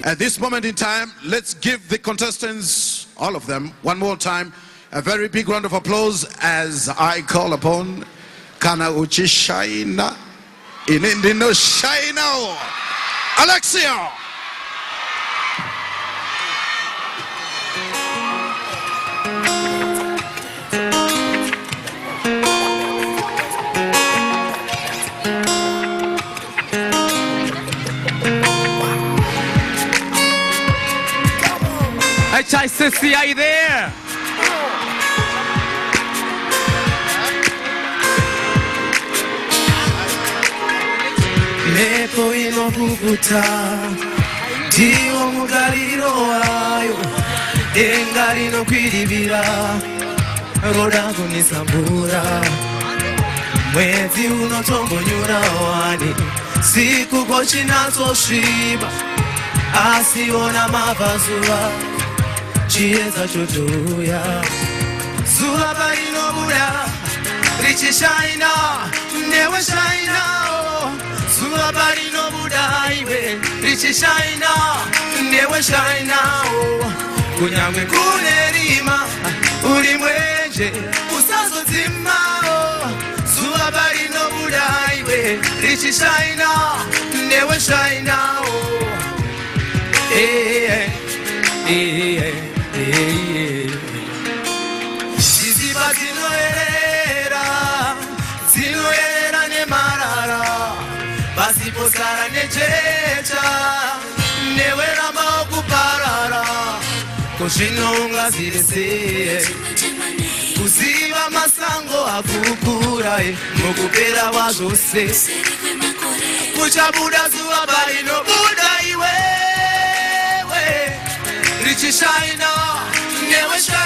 At this moment in time, let's give the contestants, all of them, one more time, a very big round of applause as I call upon Kana Uchi Shaina Inindino Shaina Alexio. Hey, Chai Sissy, are you there? Nepo inokukuta Dio mugariro ayo Engari no kwiribira Roda kunisambura Mwezi unotongonyura wani Siku kochi nazo shiba Asiona mavazuwa Chieza chotoya Zuwa barino mura Richi shaina Newe shaina Zuwa barino mura iwe Richi shaina Newe shaina Kunyamwe kunerima Uri mwenje Usazo zima Zuwa barino mura iwe Richi shaina Newe shaina Ziziba zinoera ne marara Basipo sara ne jecha Newera maukuparara Kushinonga zirese Kuziba masango akukura Mukupera wazose Kuchabuda zuwa barino buda iwe Richi shaina, newe shaina